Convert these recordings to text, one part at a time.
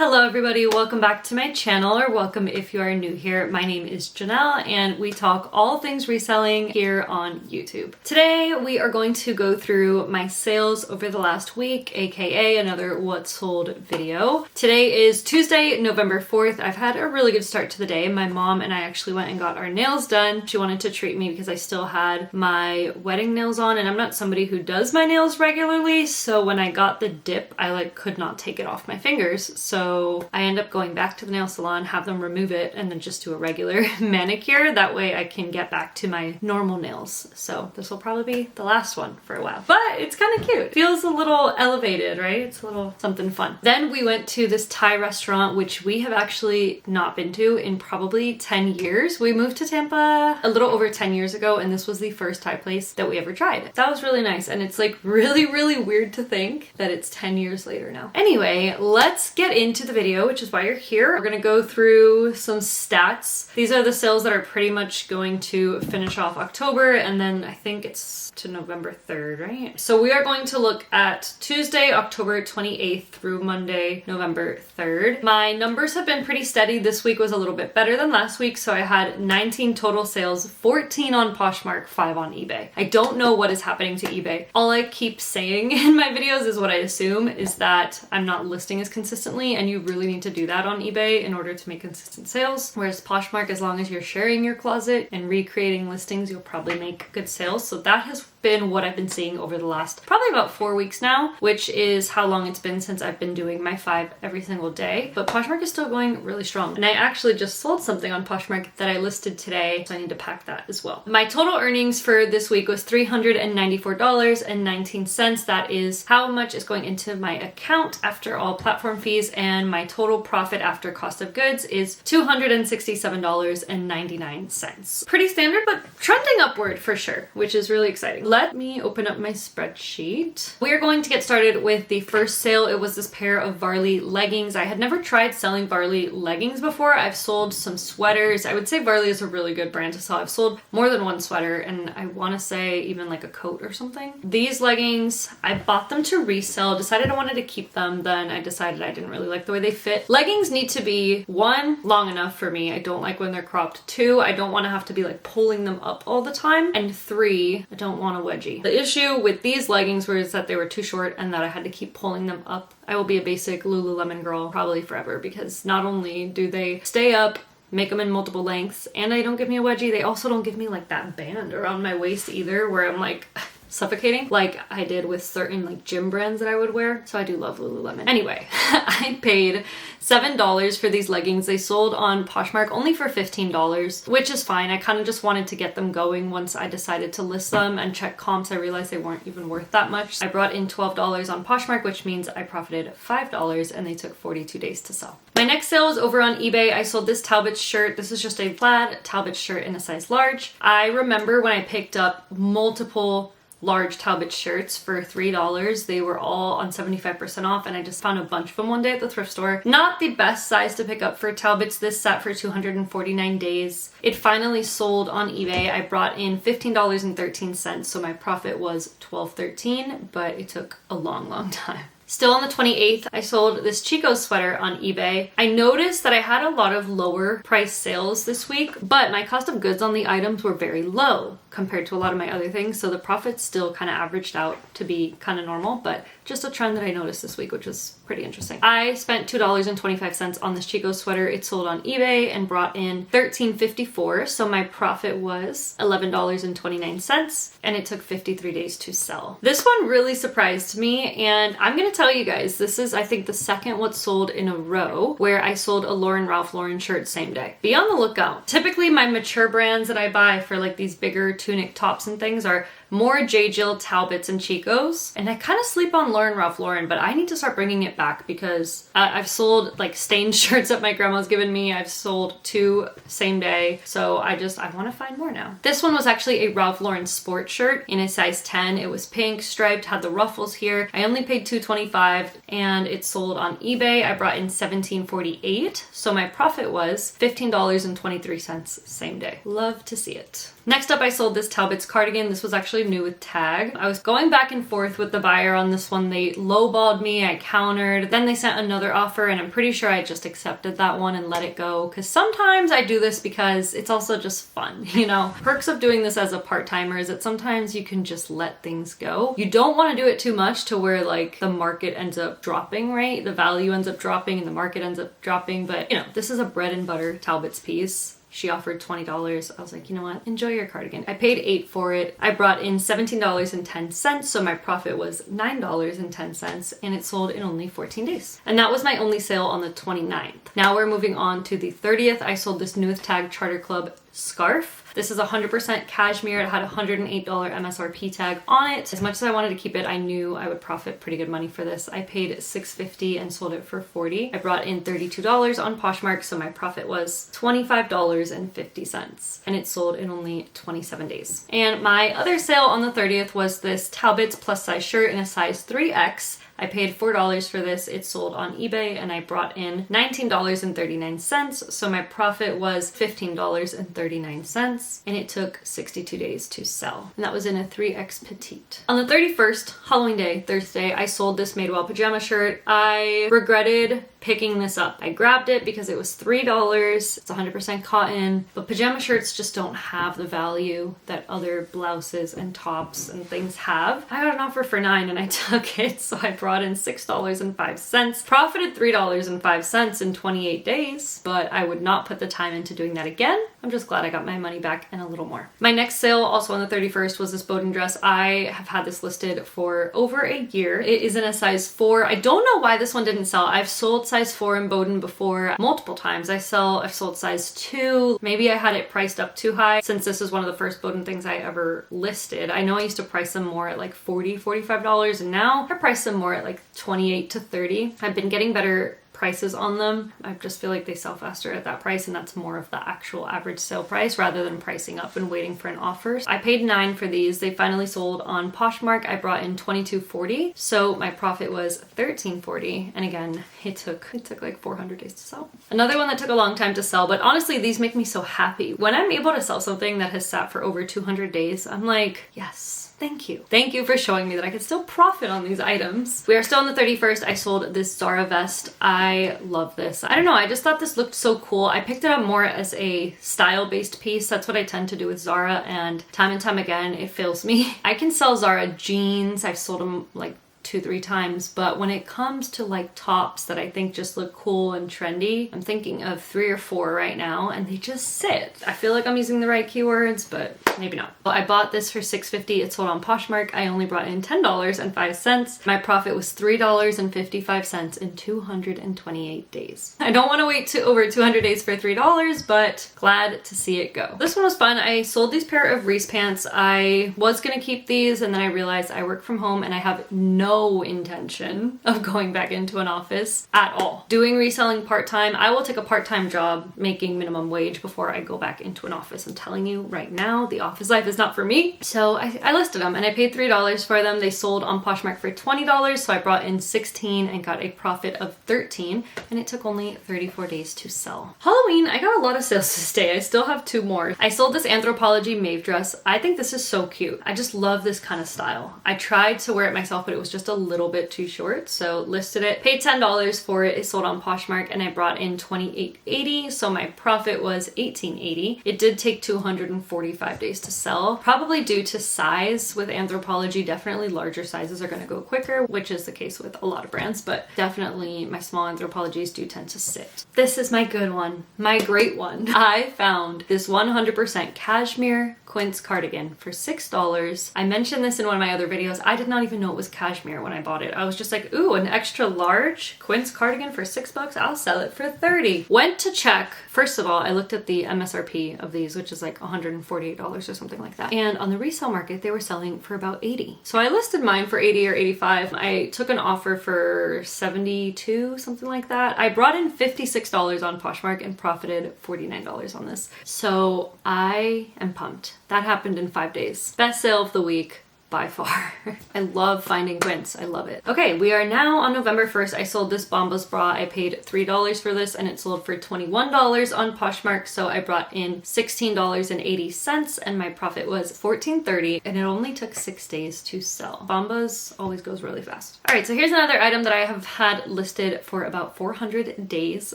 Hello everybody, welcome back to my channel, or welcome if you are new here. My name is Janelle and we talk all things reselling here on YouTube. Today we are going to go through my sales over the last week, aka another what sold video. Today is Tuesday, November 4th. I've had a really good start to the day. My mom and I actually went and got our nails done. She wanted to treat me because I still had my wedding nails on, and I'm not somebody who does my nails regularly, so when I got the dip I could not take it off my fingers. So I end up going back to the nail salon, have them remove it, and then just do a regular manicure. That way I can get back to my normal nails. So this will probably be the last one for a while, but it's kind of cute. Feels a little elevated, right? It's a little something fun. Then we went to this Thai restaurant, which we have actually not been to in probably 10 years. We moved to Tampa a little over 10 years ago, and this was the first Thai place that we ever tried. That was really nice, and it's really weird to think that it's 10 years later now. Anyway, let's get into the video, which is why you're here. We're gonna go through some stats. These are the sales that are pretty much going to finish off October, and then I think it's to November 3rd, right? So we are going to look at Tuesday, October 28th through Monday, November 3rd. My numbers have been pretty steady. This week was a little bit better than last week, so I had 19 total sales, 14 on Poshmark, 5 on eBay. I don't know what is happening to eBay. All I keep saying in my videos is what I assume is that I'm not listing as consistently, and you really need to do that on eBay in order to make consistent sales. Whereas Poshmark, as long as you're sharing your closet and recreating listings, you'll probably make good sales. So that has been what I've been seeing over the last probably about 4 weeks now, which is how long it's been since I've been doing my 5 every single day. But Poshmark is still going really strong. And I actually just sold something on Poshmark that I listed today, so I need to pack that as well. My total earnings for this week was $394.19. That is how much is going into my account after all platform fees, and my total profit after cost of goods is $267.99. Pretty standard, but trending upward for sure, which is really exciting. Let me open up my spreadsheet. We are going to get started with the first sale. It was this pair of Varley leggings. I had never tried selling Varley leggings before. I've sold some sweaters. I would say Varley is a really good brand to sell. I've sold more than one sweater, and I want to say even like a coat or something. These leggings, I bought them to resell, decided I wanted to keep them, then I decided I didn't really like the way they fit. Leggings need to be, 1, long enough for me. I don't like when they're cropped. 2, I don't want to have to be pulling them up all the time. And 3, I don't want a wedgie. The issue with these leggings was that they were too short and that I had to keep pulling them up. I will be a basic Lululemon girl probably forever, because not only do they stay up, make them in multiple lengths, and they don't give me a wedgie, they also don't give me that band around my waist either, where I'm suffocating like I did with certain gym brands that I would wear. So I do love Lululemon. Anyway, I paid $7 for these leggings. They sold on Poshmark only for $15, which is fine. I kind of just wanted to get them going. Once I decided to list them and check comps, I realized they weren't even worth that much. I brought in $12 on Poshmark, which means I profited $5, and they took 42 days to sell. My next sale was over on eBay. I sold this Talbot shirt. This is just a plaid Talbot shirt in a size large. I remember when I picked up multiple large Talbot shirts for $3. They were all on 75% off, and I just found a bunch of them one day at the thrift store. Not the best size to pick up for Talbots. This sat for 249 days. It finally sold on eBay. I brought in $15.13, so my profit was $12.13, but it took a long time. Still on the 28th, I sold this Chico sweater on eBay. I noticed that I had a lot of lower price sales this week, but my cost of goods on the items were very low compared to a lot of my other things, so the profits still kind of averaged out to be kind of normal, but just a trend that I noticed this week, which was pretty interesting. I spent $2.25 on this Chico sweater. It sold on eBay and brought in $13.54, so my profit was $11.29, and it took 53 days to sell. This one really surprised me, and I'm gonna tell you guys, this is, I think, the second what sold in a row where I sold a Ralph Lauren shirt same day. Be on the lookout. Typically, my mature brands that I buy for these bigger tunic tops and things are more J. Jill, Talbots, and Chicos. And I kind of sleep on Ralph Lauren, but I need to start bringing it back because I've sold stained shirts that my grandma's given me. I've sold 2 same day. So I want to find more now. This one was actually a Ralph Lauren sport shirt in a size 10. It was pink, striped, had the ruffles here. I only paid $2.25, and it sold on eBay. I brought in $17.48. So my profit was $15.23 same day. Love to see it. Next up, I sold this Talbot's cardigan. This was actually new with tag. I was going back and forth with the buyer on this one. They lowballed me, I countered, then they sent another offer, and I'm pretty sure I just accepted that one and let it go, because sometimes I do this because it's also just fun, you know? Perks of doing this as a part-timer is that sometimes you can just let things go. You don't want to do it too much to where like the market ends up dropping, right? The value ends up dropping and the market ends up dropping, but you know, this is a bread and butter Talbot's piece. She offered $20. I was like, you know what? Enjoy your cardigan. I paid $8 for it. I brought in $17.10, so my profit was $9.10, and it sold in only 14 days. And that was my only sale on the 29th. Now we're moving on to the 30th. I sold this new with tag Charter Club scarf. This is 100% cashmere. It had a $108 MSRP tag on it. As much as I wanted to keep it, I knew I would profit pretty good money for this. I paid $6.50 and sold it for $40. I brought in $32 on Poshmark, so my profit was $25.50, and it sold in only 27 days. And my other sale on the 30th was this Talbot's plus size shirt in a size 3X. I paid $4 for this. It sold on eBay, and I brought in $19.39, so my profit was $15.39, and it took 62 days to sell. And that was in a 3X petite. On the 31st, Halloween day, Thursday, I sold this Madewell pajama shirt. I regretted picking this up. I grabbed it because it was $3. It's 100% cotton, but pajama shirts just don't have the value that other blouses and tops and things have. I got an offer for $9 and I took it, so I brought in $6.05. Profited $3.05 in 28 days, but I would not put the time into doing that again. I'm just glad I got my money back and a little more. My next sale, also on the 31st, was this Bowden dress. I have had this listed for over a year. It is in a size 4. I don't know why this one didn't sell. I've sold size 4 in Bowden before multiple times. I've sold size 2. Maybe I had it priced up too high since this is one of the first Bowden things I ever listed. I know I used to price them more at like $40, $45, and now I price them more at like $28 to $30. I've been getting better prices on them. I just feel like they sell faster at that price, and that's more of the actual average sale price rather than pricing up and waiting for an offer. I paid $9 for these. They finally sold on Poshmark. I brought in $22.40, so my profit was $13.40, and again, it took like 400 days to sell. Another one that took a long time to sell, but honestly, these make me so happy. When I'm able to sell something that has sat for over 200 days, I'm like, yes. Thank you. Thank you for showing me that I could still profit on these items. We are still on the 31st. I sold this Zara vest. I love this. I don't know, I just thought this looked so cool. I picked it up more as a style-based piece. That's what I tend to do with Zara, and time again, it fails me. I can sell Zara jeans. I've sold them like 2-3 times, but when it comes to like tops that I think just look cool and trendy, I'm thinking of 3 or 4 right now, and they just sit. I feel like I'm using the right keywords, but maybe not. Well, I bought this for $6.50. It sold on Poshmark. I only brought in $10.05. My profit was $3.55 in 228 days. I don't want to wait to over 200 days for $3, but glad to see it go. This one was fun. I sold these pair of Reese pants. I was gonna keep these, and then I realized I work from home and I have no intention of going back into an office at all. Doing reselling part-time, I will take a part-time job making minimum wage before I go back into an office. I'm telling you right now, the office life is not for me. So I listed them and I paid $3 for them. They sold on Poshmark for $20, so I brought in 16 and got a profit of 13, and it took only 34 days to sell. Halloween, I got a lot of sales this day. I still have 2 more. I sold this Anthropologie Maeve dress. I think this is so cute. I just love this kind of style. I tried to wear it myself, but it was just a little bit too short, so listed it. Paid $10 for it. It sold on Poshmark, and I brought in $28.80, so my profit was $18.80. It did take 245 days to sell, probably due to size. With Anthropologie, definitely larger sizes are going to go quicker, which is the case with a lot of brands, but definitely my small Anthropologies do tend to sit. This is my good one, my great one. I found this 100% cashmere quince cardigan for $6. I mentioned this in one of my other videos. I did not even know it was cashmere when I bought it. I was just like, ooh, an extra large quince cardigan for $6. I'll sell it for $30. Went to check. First of all, I looked at the MSRP of these, which is like $148 or something like that. And on the resale market, they were selling for about $80. So I listed mine for $80 or $85. I took an offer for $72, something like that. I brought in $56 on Poshmark and profited $49 on this. So I am pumped. That happened in 5 days. Best sale of the week. by far. I love finding prints. I love it. Okay, we are now on November 1st. I sold this Bombas bra. I paid $3 for this and it sold for $21 on Poshmark. So I brought in $16.80 and my profit was $14.30 and it only took 6 days to sell. Bombas always goes really fast. All right, so here's another item that I have had listed for about 400 days.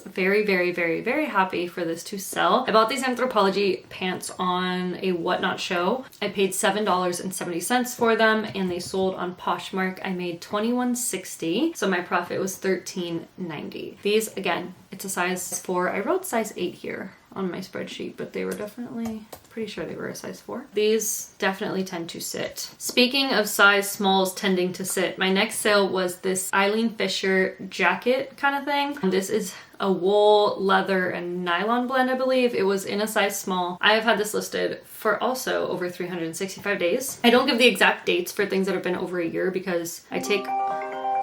Very, very, very, very happy for this to sell. I bought these Anthropologie pants on a Whatnot show. I paid $7.70 for them and they sold on Poshmark. I made $21.60, so my profit was $13.90. These, again, it's a size 4. I wrote size 8 here on my spreadsheet, but they were definitely, pretty sure they were a size 4. These definitely tend to sit. Speaking of size smalls tending to sit, my next sale was this Eileen Fisher jacket kind of thing. This is a wool, leather, and nylon blend, I believe. It was in a size small. I have had this listed for also over 365 days. I don't give the exact dates for things that have been over a year because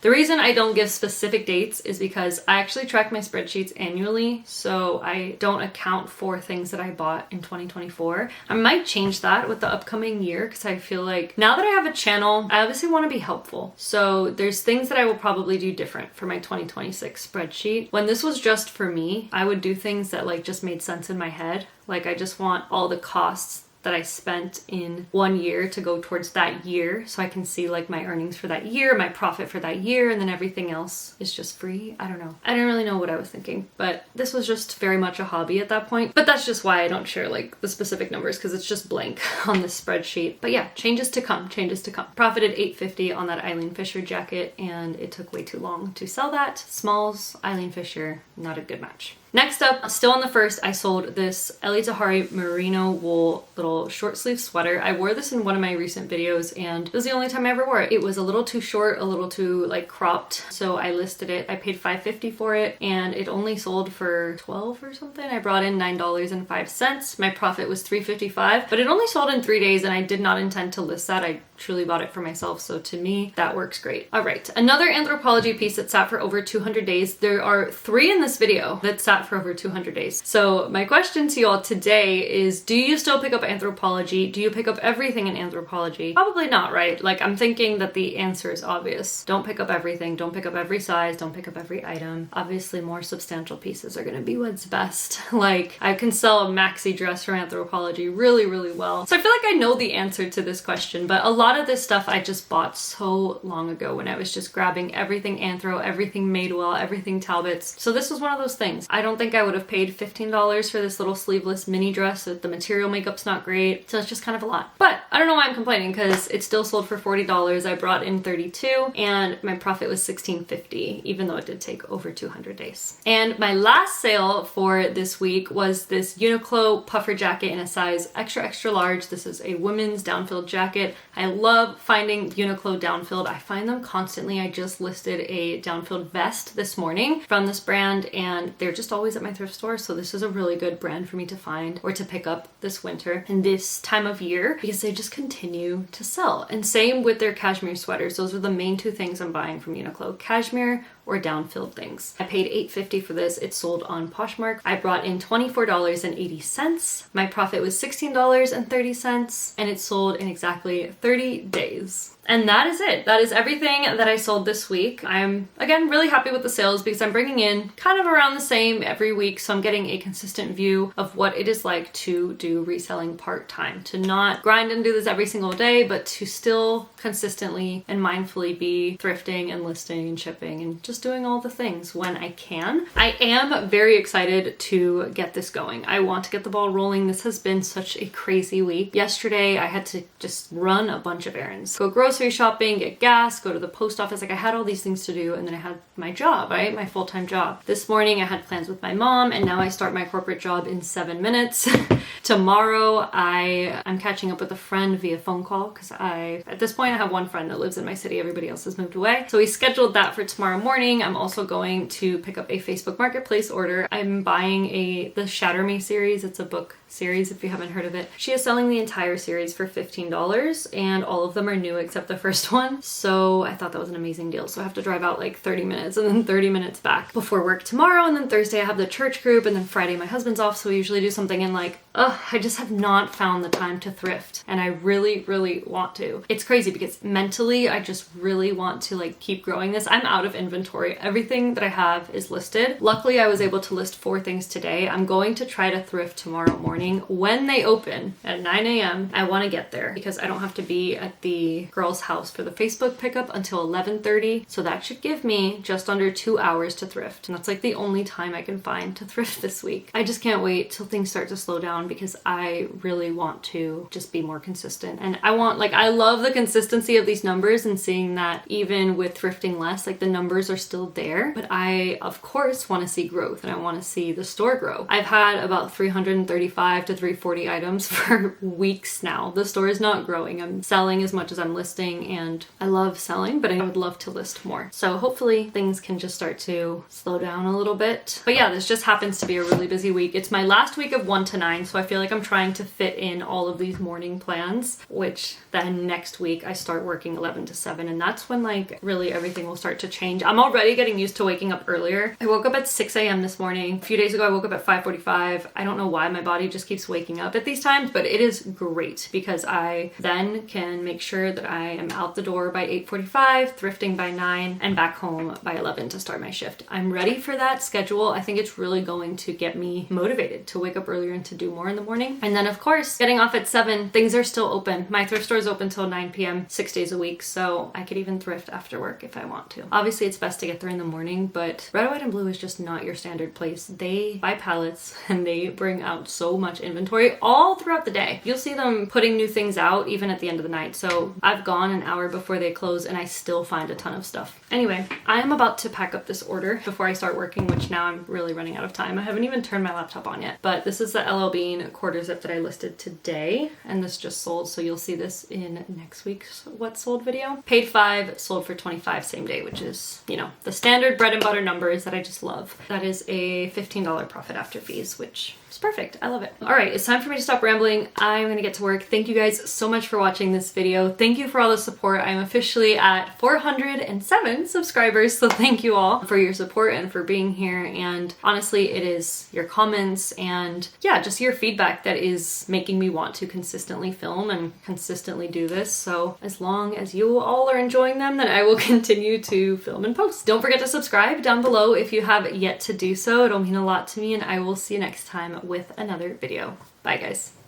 the reason I don't give specific dates is because I actually track my spreadsheets annually, so I don't account for things that I bought in 2024. I might change that with the upcoming year because I feel like now that I have a channel, I obviously want to be helpful. So there's things that I will probably do different for my 2026 spreadsheet. When this was just for me, I would do things that like just made sense in my head. Like I just want all the costs that I spent in 1 year to go towards that year so I can see like my earnings for that year, my profit for that year, and then everything else is just free. I don't know. I didn't really know what I was thinking, but this was just very much a hobby at that point. But that's just why I don't share like the specific numbers because it's just blank on this spreadsheet. But yeah, changes to come, changes to come. Profited $8.50 on that Eileen Fisher jacket and it took way too long to sell that. Smalls, Eileen Fisher, not a good match. Next up, still on the 1st, I sold this Ellie Tahari merino wool little short sleeve sweater. I wore this in one of my recent videos and it was the only time I ever wore it. It was a little too short, a little too like cropped, so I listed it. I paid $5.50 for it and it only sold for $12 or something. I brought in $9.05. My profit was $3.55, but it only sold in 3 days and I did not intend to list that. I truly bought it for myself, so to me, that works great. All right, another Anthropologie piece that sat for over 200 days. There are 3 in this video that sat for over 200 days. So my question to y'all today is, do you still pick up Anthropologie? Do you pick up everything in Anthropologie? Probably not, right? Like I'm thinking that the answer is obvious. Don't pick up everything. Don't pick up every size. Don't pick up every item. Obviously more substantial pieces are gonna be what's best. Like I can sell a maxi dress from Anthropologie really, really well. So I feel like I know the answer to this question, but a lot of this stuff I just bought so long ago when I was just grabbing everything Anthro, everything Madewell, everything Talbots. So this was one of those things. I don't think I would have paid $15 for this little sleeveless mini dress. The material makeup's not great, so it's just kind of a lot. But I don't know why I'm complaining because it still sold for $40. I brought in $32 and my profit was $16.50, even though it did take over 200 days. And my last sale for this week was this Uniqlo puffer jacket in a size extra, extra large. This is a women's down-filled jacket. I love finding Uniqlo down-filled. I find them constantly. I just listed a down-filled vest this morning from this brand and they're just always at my thrift store, so this is a really good brand for me to find or to pick up this winter and this time of year because they just continue to sell. And same with their cashmere sweaters. Those are the main 2 things I'm buying from Uniqlo, cashmere or down-filled things. I paid $8.50 for this. It sold on Poshmark. I brought in $24.80. My profit was $16.30 and it sold in exactly 30 days. And that is it. That is everything that I sold this week. I'm, again, really happy with the sales because I'm bringing in kind of around the same every week. So I'm getting a consistent view of what it is like to do reselling part-time, to not grind and do this every single day, but to still consistently and mindfully be thrifting and listing and shipping and just doing all the things when I can. I am very excited to get this going. I want to get the ball rolling. This has been such a crazy week. Yesterday, I had to just run a bunch of errands, go grocery shopping, get gas, go to the post office. Like I had all these things to do and then I had my job, right? My full-time job. This morning I had plans with my mom and now I start my corporate job in 7 minutes. Tomorrow I'm catching up with a friend via phone call because at this point I have one friend that lives in my city. Everybody else has moved away. So we scheduled that for tomorrow morning. I'm also going to pick up a Facebook Marketplace order. I'm buying the Shatter Me series. It's a book series, if you haven't heard of it. She is selling the entire series for $15 and all of them are new except the first one. So I thought that was an amazing deal. So I have to drive out like 30 minutes and then 30 minutes back before work tomorrow. And then Thursday I have the church group and then Friday my husband's off. So we usually do something in like, I just have not found the time to thrift and I really, really want to. It's crazy because mentally I just really want to like keep growing this. I'm out of inventory. Everything that I have is listed. Luckily I was able to list 4 things today. I'm going to try to thrift tomorrow morning when they open at 9 a.m. I want to get there because I don't have to be at the girl's house for the Facebook pickup until 11:30. So that should give me just under 2 hours to thrift. And that's like the only time I can find to thrift this week. I just can't wait till things start to slow down because I really want to just be more consistent. And I love the consistency of these numbers and seeing that even with thrifting less, like the numbers are still there. But I, of course, want to see growth and I want to see the store grow. I've had about 335 to 340 items for weeks now. The store is not growing. I'm selling as much as I'm listing and I love selling, but I would love to list more. So hopefully things can just start to slow down a little bit. But yeah, this just happens to be a really busy week. It's my last week of 1 to 9, so I feel like I'm trying to fit in all of these morning plans, which then next week I start working 11 to 7 and that's when like really everything will start to change. I'm already getting used to waking up earlier. I woke up at 6 a.m. this morning. A few days ago I woke up at 5:45. I don't know why my body just keeps waking up at these times, but it is great because I then can make sure that I am out the door by 8:45, thrifting by 9, and back home by 11 to start my shift. I'm ready for that schedule. I think it's really going to get me motivated to wake up earlier and to do more in the morning. And then of course, getting off at 7, things are still open. My thrift store is open till 9 p.m. 6 days a week, so I could even thrift after work if I want to. Obviously, it's best to get there in the morning, but Red, White, and Blue is just not your standard place. They buy pallets and they bring out so much inventory all throughout the day. You'll see them putting new things out even at the end of the night. So I've gone an hour before they close and I still find a ton of stuff. Anyway, I am about to pack up this order before I start working, which now I'm really running out of time. I haven't even turned my laptop on yet, but this is the LL Bean quarter zip that I listed today and this just sold, so you'll see this in next week's what sold video. Paid $5, sold for $25 same day, which is, you know, the standard bread and butter numbers that I just love. That is a $15 profit after fees, which is perfect. I love it. All right, it's time for me to stop rambling. I'm gonna get to work. Thank you guys so much for watching this video. Thank you for all the support. I'm officially at 407 subscribers, so thank you all for your support and for being here. And honestly, it is your comments and yeah, just your feedback that is making me want to consistently film and consistently do this. So as long as you all are enjoying them, then I will continue to film and post. Don't forget to subscribe down below if you have yet to do so. It'll mean a lot to me and I will see you next time with another video. Bye guys.